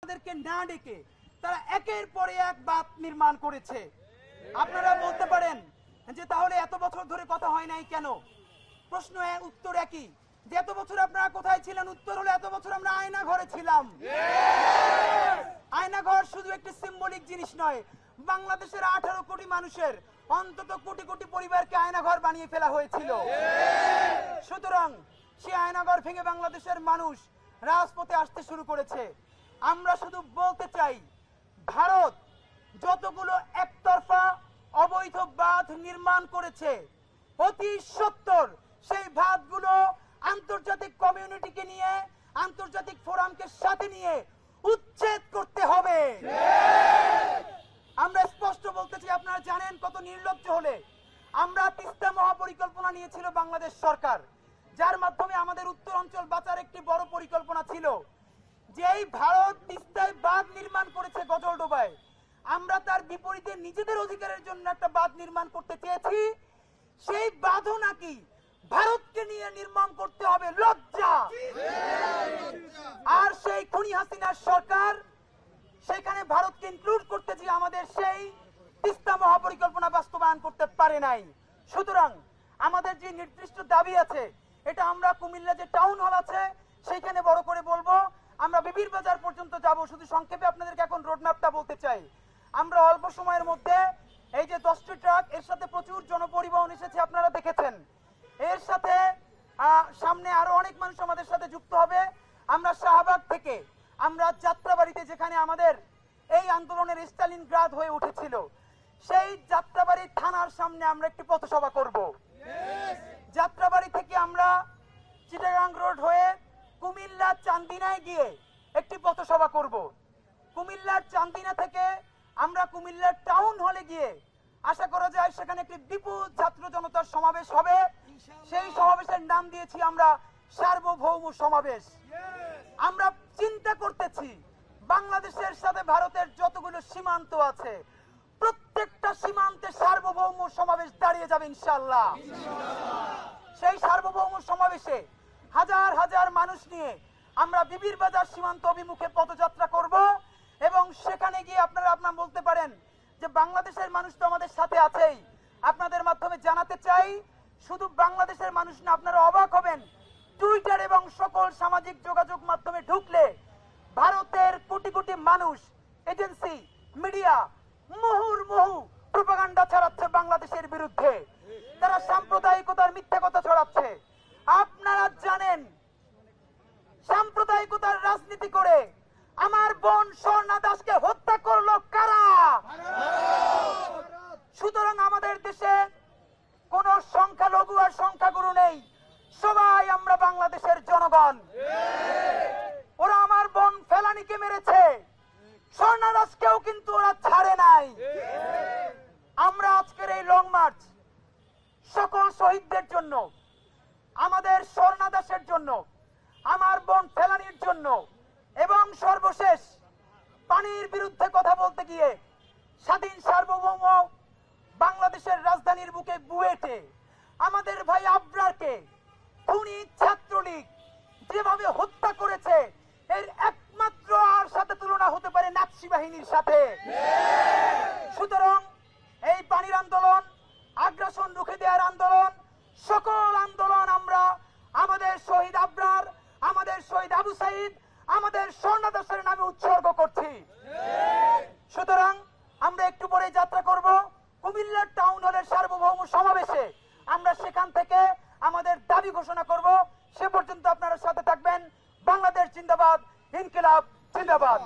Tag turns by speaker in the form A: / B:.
A: আমাদেরকে না ডেকে তারা একের পর এক বাঁধ নির্মাণ করেছে। আপনারা বলতে পারেন যে তাহলে এত বছর ধরে কথা হয় নাই কেন? প্রশ্ন উত্তর একই, যে এত বছর আপনারা কোথায় ছিলেন? উত্তর হলো এত বছর আমরা আয়না ঘরে ছিলাম। আয়না ঘর শুধু একটি সিম্বলিক জিনিস নয়, বাংলাদেশের 18 কোটি মানুষের অন্তত কোটি কোটি পরিবারকে আয়না ঘর বানিয়ে ফেলা হয়েছিল। সুতরাং সেই আয়না ঘর ভেঙে বাংলাদেশের মানুষ রাজপথে আসতে শুরু করেছে। আমরা শুধু বলতে চাই, ভারত যতগুলো একতরফা অবৈধ বাঁধ নির্মাণ করেছে, অতি সত্বর সেই বাঁধগুলো আন্তর্জাতিক কমিউনিটিকে নিয়ে, আন্তর্জাতিক ফোরামকে সাথে নিয়ে উচ্ছেদ করতে হবে। আমরা স্পষ্ট বলতে চাই, আপনারা জানেন কত নির্লজ্জ হলে আমরা তিস্তা মহাপরিকল্পনা নিয়েছিল বাংলাদেশ সরকার, যার মাধ্যমে আমাদের উত্তরাঞ্চল বাঁচার একটি বড় পরিকল্পনা ছিল। যেই ভারত তিস্তায় বাঁধ নির্মাণ করেছে গজলডোবায়, আমরা তার বিপরীতে নিজেদের অধিকারের জন্য একটা বাঁধ নির্মাণ করতে চেয়েছি। সেই বাঁধও নাকি ভারতকে নিয়ে নির্মাণ করতে হবে। লজ্জা! আর সেই খুনি হাসিনার সরকার সেখানে ভারতকে ইনক্লুড করতে যে আমাদের সেই তিস্তা মহাপরিকল্পনা বাস্তবায়ন করতে পারে নাই। সুতরাং আমাদের যে নির্দিষ্ট দাবি আছে, এটা আমরা কুমিল্লা যে টাউন হল আছে সেখানে বড় করে বলবো, আমরা বিবির বাজার পর্যন্ত যাব। শুধু সংক্ষেপে আপনাদেরকে এখন রোডম্যাপটা বলতে চাই। আমরা অল্প সময়ের মধ্যে এই যে 10টি ট্রাক, এর সাথে প্রচুর জনপরিবহন এসেছে, আপনারা দেখেছেন। এর সাথে সামনে আরো অনেক মানুষ আমাদের সাথে যুক্ত হবে। আমরা শাহবাগ থেকে আমরা যাত্রাবাড়িতে, যেখানে আমাদের এই আন্দোলনের স্টালিনগ্রাদ হয়ে উঠেছিল, সেই যাত্রাবাড়ি থানার সামনে আমরা একটি পথসভা করব। যাত্রাবাড়ি থেকে আমরা চিটাগাং রোড হয়ে কুমিল্লা চান্দিনায় গিয়ে একটি পথসভা করব। কুমিল্লার চান্দিনা থেকে আমরা কুমিল্লার টাউন হলে গিয়ে আশা করা যায় সেখানে একটি বিপুল ছাত্র জনতার সমাবেশ হবে। সেই সমাবেশের নাম দিয়েছি আমরা সার্বভৌম সমাবেশ। আমরা চিন্তা করতেছি, বাংলাদেশের সাথে ভারতের যতগুলো সীমান্ত আছে, প্রত্যেকটা সীমান্তে সার্বভৌম সমাবেশ দাঁড়িয়ে যাবে ইনশাআল্লাহ। সেই সার্বভৌম সমাবেশে হাজার হাজার মানুষ নিয়ে আমরা বিবির বাজার সীমান্ত অভিমুখে পদযাত্রা করব। এবং সেখানে গিয়ে আপনারা বলতে পারেন যে বাংলাদেশের মানুষ তো আমাদের সাথে আছেই। আপনাদের মাধ্যমে জানাতে চাই, শুধু বাংলাদেশের মানুষ না, আপনারা অবাক হবেন, টুইটার এবং সকল সামাজিক যোগাযোগ মাধ্যমে ঢুকলে ভারতের কোটি কোটি মানুষ, এজেন্সি, মিডিয়া মুহুর্মুহু প্রোপাগান্ডা ছড়াচ্ছে বাংলাদেশের বিরুদ্ধে। তারা সাম্প্রদায়িকতার মিথ্যা কথা ছড়াচ্ছে। আপনারা জানেন সাম্প্রদায়িকতার রাজনীতি করে আমার বোন স্বর্ণা দাসকে হত্যা করলো কারা? সুতরাং আমাদের দেশে কোন সংখ্যালঘু আর সংখ্যাগুরু নেই, সবাই আমরা বাংলাদেশের জনগণ। ওরা আমার বোন ফেলানিকে মেরেছে, স্বর্ণা দাসকেও কিন্তু ওরা ছাড়ে নাই। আমরা আজকের এই লং মার্চ সকল শহীদদের জন্য, আমাদের স্বর্ণা দাসের জন্য, আমার বোন ফেলানির জন্য, এবং সর্বশেষ পানির বিরুদ্ধে কথা বলতে গিয়ে স্বাধীন সার্বভৌম বাংলাদেশের রাজধানীর বুকে বুয়েটে আমাদের ভাই আবরারকে খুনি ছাত্রলীগ যেভাবে হত্যা করেছে, এর একমাত্র আর সাথে তুলনা হতে পারে নাৎসি বাহিনীর সাথে। সুতরাং এই পানির আন্দোলন, আগ্রাসন রুখে দেওয়ার আন্দোলন, সকল আন্দোলন আমরা আমাদের শহীদ আবরার, আমাদের শহীদ আবু সাইদ, আমাদের স্বর্ণা দাসের নামে উৎসর্গ করছি। সুতরাং আমরা একটু পরে যাত্রা করব কুমিল্লার টাউন হলের সার্বভৌম সমাবেশে। আমরা সেখান থেকে আমাদের দাবি ঘোষণা করব। সে পর্যন্ত আপনারা সাথে থাকবেন। বাংলাদেশ জিন্দাবাদ, ইনকিলাব জিন্দাবাদ।